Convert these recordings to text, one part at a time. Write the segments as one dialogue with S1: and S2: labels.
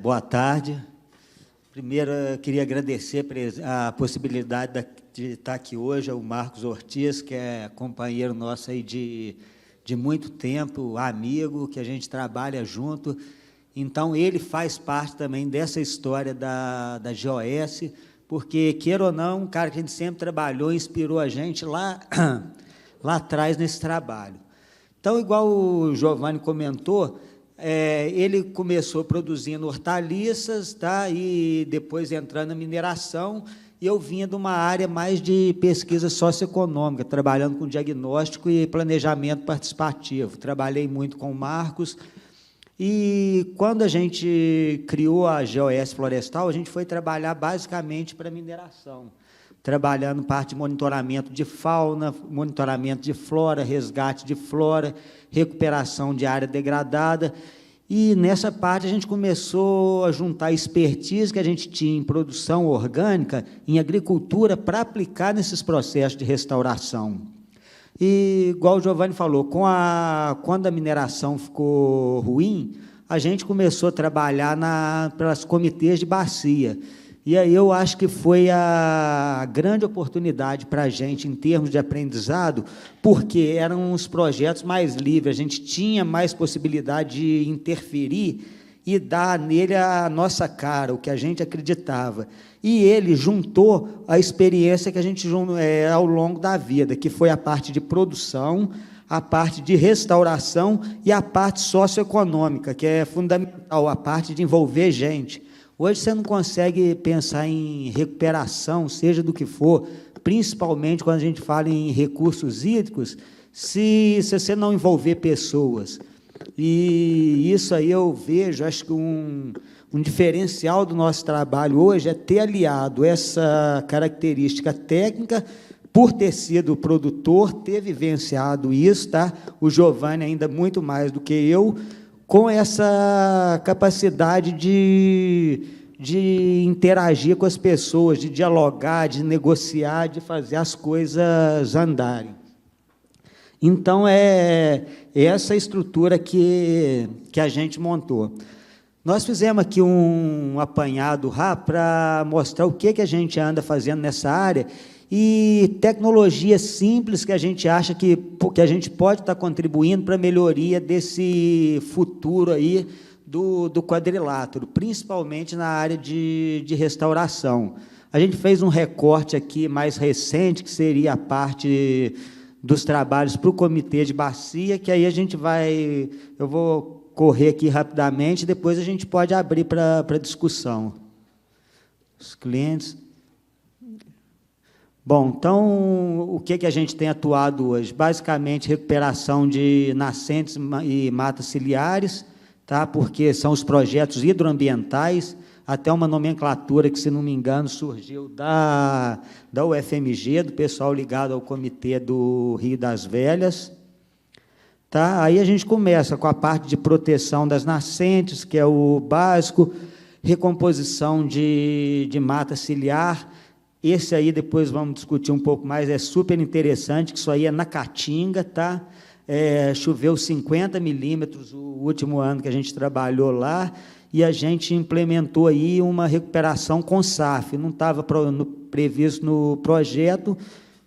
S1: Boa tarde. Primeiro, eu queria agradecer a possibilidade de estar aqui hoje ao Marcos Ortiz, que é companheiro nosso aí de muito tempo, amigo, que a gente trabalha junto. Então, ele faz parte também dessa história da GOS, porque, queira ou não, um cara que a gente sempre trabalhou, inspirou a gente lá atrás nesse trabalho. Então, igual o Giovanni comentou, ele começou produzindo hortaliças, tá? E depois entrando na mineração, e eu vinha de uma área mais de pesquisa socioeconômica, trabalhando com diagnóstico e planejamento participativo. Trabalhei muito com o Marcos, e quando a gente criou a GOS Florestal, a gente foi trabalhar basicamente para mineração, trabalhando parte de monitoramento de fauna, monitoramento de flora, resgate de flora, recuperação de área degradada. E, nessa parte, a gente começou a juntar expertise que a gente tinha em produção orgânica, em agricultura, para aplicar nesses processos de restauração. E, igual o Giovanni falou, quando a mineração ficou ruim, a gente começou a trabalhar pelas comitês de bacia. E aí eu acho que foi a grande oportunidade para a gente, em termos de aprendizado, porque eram os projetos mais livres, a gente tinha mais possibilidade de interferir e dar nele a nossa cara, o que a gente acreditava. E ele juntou a experiência que a gente ao longo da vida, que foi a parte de produção, a parte de restauração e a parte socioeconômica, que é fundamental, a parte de envolver gente. Hoje você não consegue pensar em recuperação, seja do que for, principalmente quando a gente fala em recursos hídricos, se você não envolver pessoas. E isso aí eu vejo, acho que um diferencial do nosso trabalho hoje é ter aliado essa característica técnica, por ter sido produtor, ter vivenciado isso, tá? O Giovanni ainda muito mais do que eu, com essa capacidade de interagir com as pessoas, de dialogar, de negociar, de fazer as coisas andarem. Então, é essa estrutura que a gente montou. Nós fizemos aqui um apanhado rápido para mostrar o que a gente anda fazendo nessa área e tecnologias simples que a gente acha que a gente pode estar contribuindo para a melhoria desse futuro aí do quadrilátero, principalmente na área de restauração. A gente fez um recorte aqui mais recente, que seria a parte dos trabalhos para o comitê de bacia, que aí eu vou correr aqui rapidamente, depois a gente pode abrir para discussão. Os clientes... Bom, então, o que a gente tem atuado hoje? Basicamente, recuperação de nascentes e matas ciliares, tá? Porque são os projetos hidroambientais, até uma nomenclatura que, se não me engano, surgiu da UFMG, do pessoal ligado ao Comitê do Rio das Velhas. Tá? Aí a gente começa com a parte de proteção das nascentes, que é o básico, recomposição de mata ciliar. Esse aí, depois vamos discutir um pouco mais, é super interessante, que isso aí é na Caatinga, tá? Choveu 50 milímetros o último ano que a gente trabalhou lá, e a gente implementou aí uma recuperação com SAF. Não estava previsto no projeto,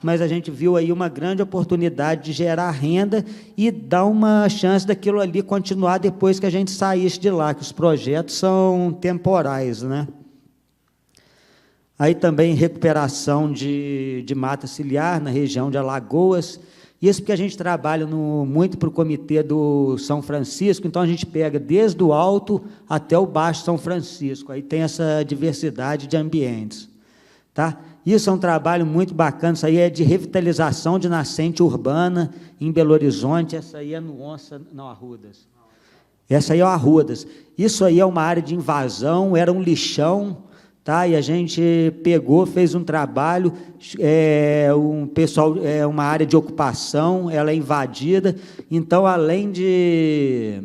S1: mas a gente viu aí uma grande oportunidade de gerar renda e dar uma chance daquilo ali continuar depois que a gente saísse de lá, que os projetos são temporais, né? Aí também recuperação de mata ciliar na região de Alagoas. Isso porque a gente trabalha muito para o comitê do São Francisco, então a gente pega desde o alto até o baixo São Francisco. Aí tem essa diversidade de ambientes. Tá? Isso é um trabalho muito bacana, isso aí é de revitalização de nascente urbana em Belo Horizonte, essa aí é no Arrudas. Essa aí é o Arrudas. Isso aí é uma área de invasão, era um lixão, tá? E a gente pegou, fez um trabalho, uma área de ocupação, ela é invadida, então, além de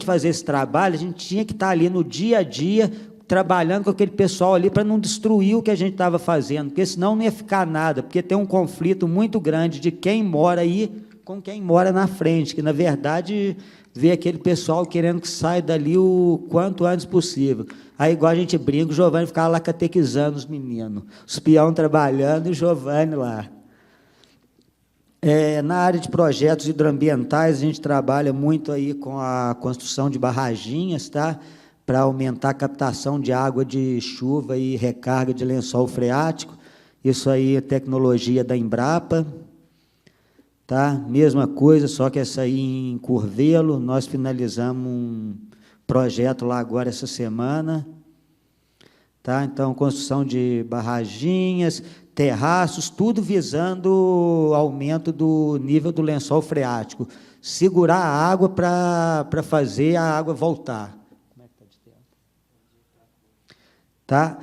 S1: fazer esse trabalho, a gente tinha que estar ali no dia a dia, trabalhando com aquele pessoal ali para não destruir o que a gente estava fazendo, porque senão não ia ficar nada, porque tem um conflito muito grande de quem mora aí com quem mora na frente, que, na verdade, vê aquele pessoal querendo que saia dali o quanto antes possível. Aí, igual a gente brinca, o Giovanni ficava lá catequizando os meninos, os peão trabalhando e o Giovanni lá. Na área de projetos hidroambientais, a gente trabalha muito aí com a construção de barraginhas, tá? Para aumentar a captação de água de chuva e recarga de lençol freático. Isso aí é tecnologia da Embrapa. Tá? Mesma coisa, só que essa aí em Curvelo, nós finalizamos um projeto lá agora essa semana. Tá? Então, construção de barraginhas, terraços, tudo visando o aumento do nível do lençol freático. Segurar a água para fazer a água voltar. Como é que está de tempo? Tá?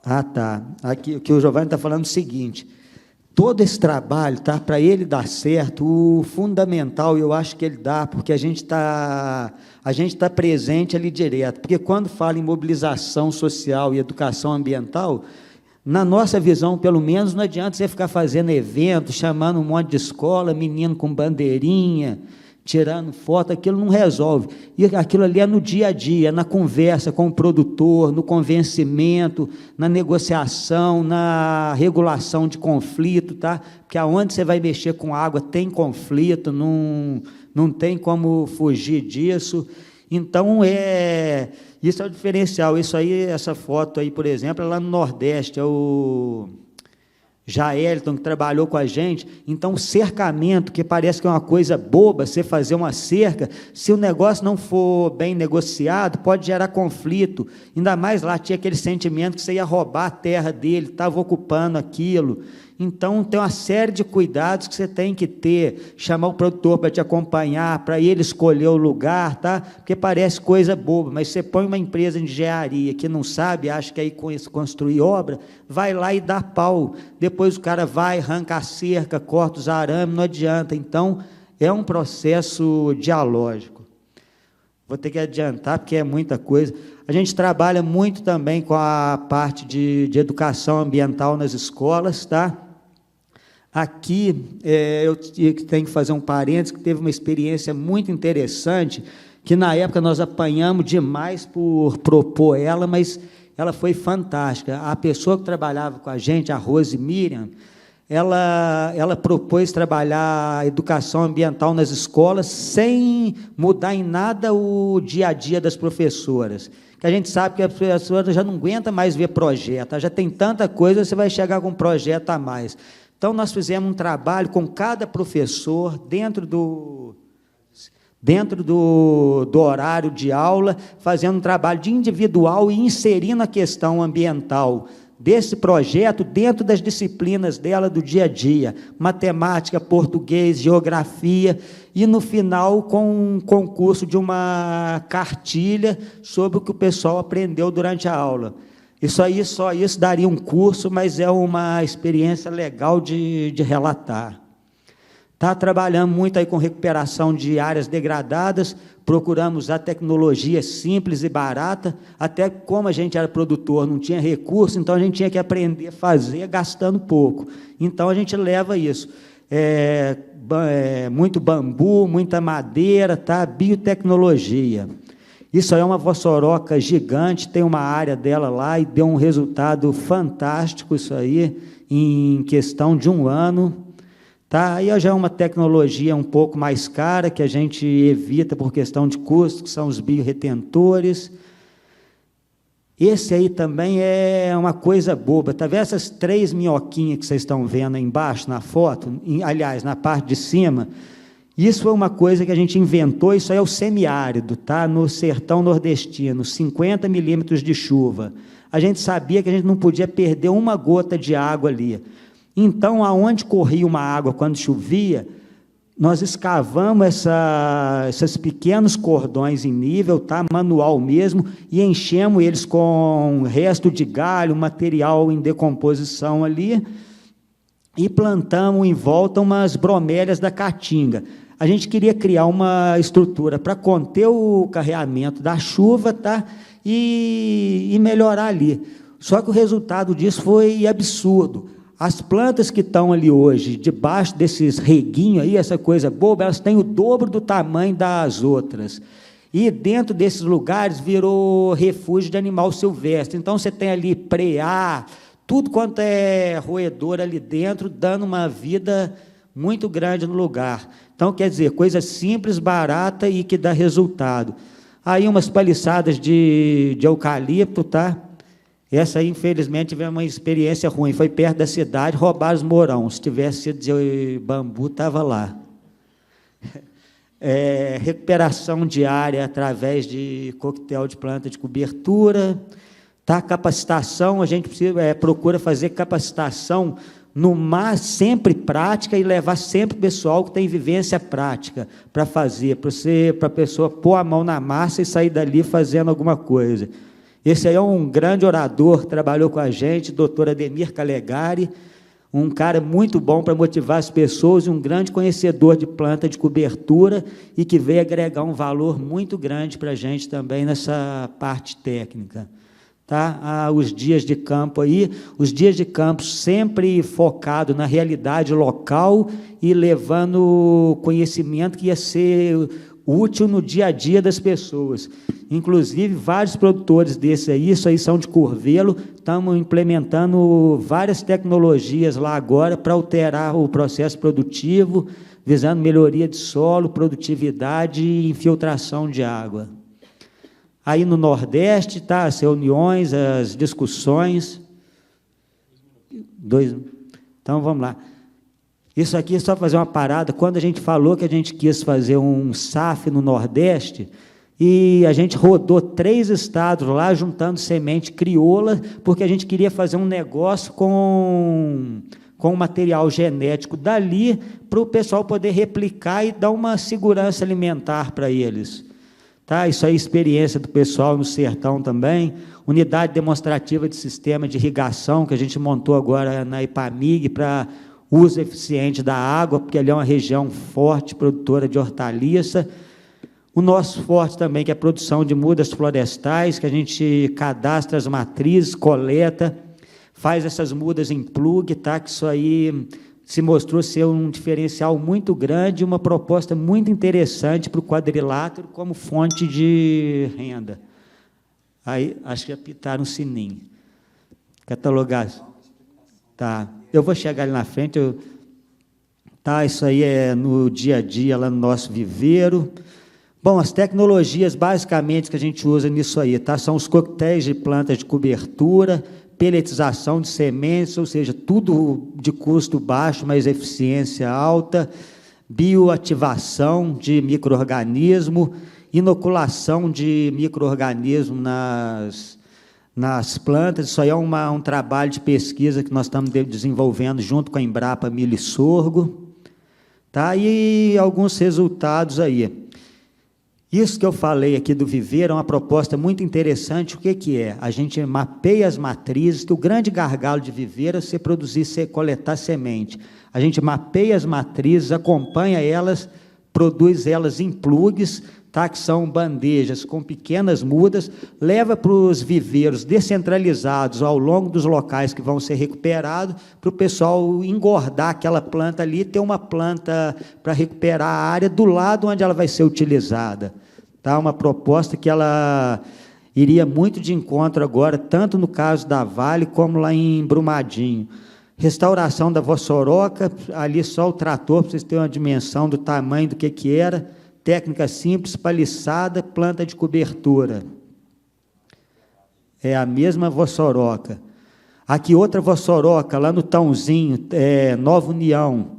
S1: Ah, tá. Aqui, o que o Giovanni está falando é o seguinte, todo esse trabalho, tá, para ele dar certo, o fundamental, eu acho que ele dá, porque a gente tá presente ali direto, porque quando fala em mobilização social e educação ambiental, na nossa visão, pelo menos, não adianta você ficar fazendo evento, chamando um monte de escola, menino com bandeirinha, tirando foto, aquilo não resolve. E aquilo ali é no dia a dia, na conversa com o produtor, no convencimento, na negociação, na regulação de conflito, tá? Porque aonde você vai mexer com água tem conflito, não tem como fugir disso. Então, isso é o diferencial. Isso aí, essa foto aí, por exemplo, é lá no Nordeste, é o Jaelton, que trabalhou com a gente. Então, o cercamento, que parece que é uma coisa boba, você fazer uma cerca, se o negócio não for bem negociado, pode gerar conflito. Ainda mais lá tinha aquele sentimento que você ia roubar a terra dele, estava ocupando aquilo. Então, tem uma série de cuidados que você tem que ter, chamar o produtor para te acompanhar, para ele escolher o lugar, tá? Porque parece coisa boba, mas você põe uma empresa de engenharia que não sabe, acha que aí com isso construir obra, vai lá e dá pau. Depois o cara vai, arranca a cerca, corta os arames, não adianta. Então, é um processo dialógico. Vou ter que adiantar, porque é muita coisa. A gente trabalha muito também com a parte de educação ambiental nas escolas, tá? Aqui, eu tenho que fazer um parênteses, que teve uma experiência muito interessante, que na época nós apanhamos demais por propor ela, mas ela foi fantástica. A pessoa que trabalhava com a gente, a Rose Miriam, ela propôs trabalhar a educação ambiental nas escolas sem mudar em nada o dia a dia das professoras. Que a gente sabe que a professora já não aguenta mais ver projeto, já tem tanta coisa, você vai chegar com um projeto a mais. Então, nós fizemos um trabalho com cada professor, dentro do horário de aula, fazendo um trabalho de individual e inserindo a questão ambiental desse projeto dentro das disciplinas dela do dia a dia, matemática, português, geografia, e no final com um concurso de uma cartilha sobre o que o pessoal aprendeu durante a aula. Isso aí, só isso daria um curso, mas é uma experiência legal de relatar. Está trabalhando muito aí com recuperação de áreas degradadas, procuramos a tecnologia simples e barata, até como a gente era produtor, não tinha recurso, então a gente tinha que aprender a fazer gastando pouco. Então a gente leva isso. Muito bambu, muita madeira, tá? Biotecnologia. Isso aí é uma vossoroca gigante, tem uma área dela lá e deu um resultado fantástico isso aí, em questão de 1 ano. Tá? Aí já é uma tecnologia um pouco mais cara, que a gente evita por questão de custo, que são os biorretentores. Esse aí também é uma coisa boba. Tá vendo essas 3 minhoquinhas que vocês estão vendo aí embaixo na foto? Aliás, na parte de cima, isso é uma coisa que a gente inventou, isso aí é o semiárido, tá? No sertão nordestino, 50 milímetros de chuva. A gente sabia que a gente não podia perder uma gota de água ali. Então, aonde corria uma água quando chovia, nós escavamos esses pequenos cordões em nível, tá? Manual mesmo, e enchemos eles com resto de galho, material em decomposição ali, e plantamos em volta umas bromélias da caatinga. A gente queria criar uma estrutura para conter o carreamento da chuva, tá? E melhorar ali. Só que o resultado disso foi absurdo. as plantas que estão ali hoje, debaixo desses reguinhos aí, essa coisa boba, elas têm o dobro do tamanho das outras. E dentro desses lugares virou refúgio de animal silvestre. Então, você tem ali preá, tudo quanto é roedor ali dentro, dando uma vida muito grande no lugar. Então, quer dizer, coisa simples, barata e que dá resultado. Aí, umas paliçadas de eucalipto, tá? Essa aí, infelizmente, tivemos uma experiência ruim. Foi perto da cidade, roubaram os morão. Se tivesse sido de bambu, estava lá. Recuperação diária através de coquetel de planta de cobertura. Tá? Capacitação, a gente procura fazer capacitação no mar, sempre prática, e levar sempre o pessoal que tem vivência prática para fazer, para a pessoa pôr a mão na massa e sair dali fazendo alguma coisa. Esse aí é um grande orador, trabalhou com a gente, doutor Ademir Calegari, um cara muito bom para motivar as pessoas, e um grande conhecedor de planta de cobertura, e que veio agregar um valor muito grande para a gente também nessa parte técnica. Tá? Os dias de campo aí, os dias de campo sempre focado na realidade local e levando conhecimento que ia ser útil no dia a dia das pessoas. Inclusive, vários produtores desses aí, isso aí são de Curvelo, estamos implementando várias tecnologias lá agora para alterar o processo produtivo, visando melhoria de solo, produtividade e infiltração de água. Aí no Nordeste, tá, as reuniões, as discussões. Então, vamos lá. Isso aqui é só fazer uma parada. Quando a gente falou que a gente quis fazer um SAF no Nordeste, e a gente rodou 3 estados lá, juntando semente crioula, porque a gente queria fazer um negócio com material genético dali, para o pessoal poder replicar e dar uma segurança alimentar para eles. Tá? Isso aí é experiência do pessoal no sertão também, unidade demonstrativa de sistema de irrigação, que a gente montou agora na IPAMIG, para uso eficiente da água, porque ali é uma região forte, produtora de hortaliça. O nosso forte também, que é a produção de mudas florestais, que a gente cadastra as matrizes, coleta, faz essas mudas em plug, tá? Que isso aí se mostrou ser um diferencial muito grande, uma proposta muito interessante para o quadrilátero como fonte de renda. Aí, acho que apitaram um sininho. Catalogar. Tá. Eu vou chegar ali na frente. Tá, isso aí é no dia a dia, lá no nosso viveiro. Bom, as tecnologias, basicamente, que a gente usa nisso aí, tá? São os coquetéis de plantas de cobertura, peletização de sementes, ou seja, tudo de custo baixo, mas eficiência alta, bioativação de micro-organismo, inoculação de micro-organismo nas plantas. Isso aí é um trabalho de pesquisa que nós estamos desenvolvendo junto com a Embrapa Milho e Sorgo. Tá? E alguns resultados aí. Isso que eu falei aqui do viveiro é uma proposta muito interessante. O que é? A gente mapeia as matrizes, que o grande gargalo de viveiro é você produzir, você coletar semente. A gente mapeia as matrizes, acompanha elas, produz elas em plugs, tá? Que são bandejas com pequenas mudas, leva para os viveiros descentralizados ao longo dos locais que vão ser recuperados, para o pessoal engordar aquela planta ali, ter uma planta para recuperar a área do lado onde ela vai ser utilizada. Tá? Uma proposta que ela iria muito de encontro agora, tanto no caso da Vale, como lá em Brumadinho. Restauração da vossoroca, ali só o trator, para vocês terem uma dimensão do tamanho do que era. Técnica simples, paliçada, planta de cobertura. É a mesma vossoroca. Aqui outra vossoroca, lá no Tãozinho, Nova União.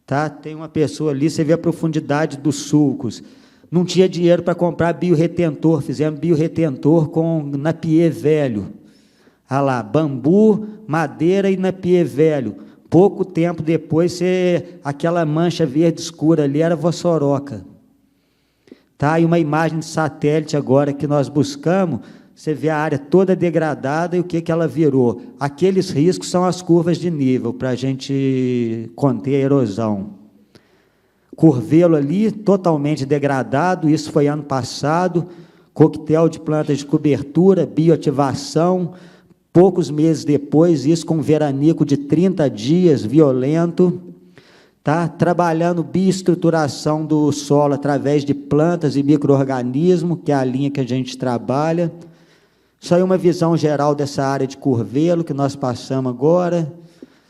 S1: Tá? Tem uma pessoa ali, você vê a profundidade dos sulcos. Não tinha dinheiro para comprar biorretentor, fizemos biorretentor com napier velho. Olha lá, bambu, madeira e napier velho. Pouco tempo depois, aquela mancha verde escura ali era vossoroca. Tá? E uma imagem de satélite agora que nós buscamos, você vê a área toda degradada e o que ela virou. Aqueles riscos são as curvas de nível, para a gente conter a erosão. Curvelo ali, totalmente degradado, isso foi ano passado, coquetel de plantas de cobertura, bioativação, poucos meses depois, isso com um veranico de 30 dias, violento, tá? Trabalhando bioestruturação do solo através de plantas e micro-organismos, que é a linha que a gente trabalha. Isso aí é uma visão geral dessa área de Curvelo, que nós passamos agora.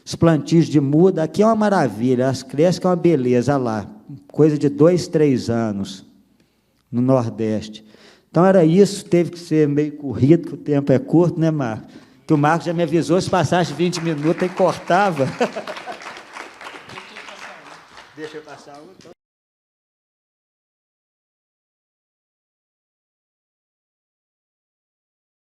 S1: Os plantios de muda, aqui é uma maravilha, as crescem que é uma beleza, olha lá, coisa de 2, 3 anos, no Nordeste. Então, era isso, teve que ser meio corrido, que o tempo é curto, né, Marcos? Que o Marcos já me avisou, se passasse 20 minutos, ele cortava. Deixa eu passar um, então.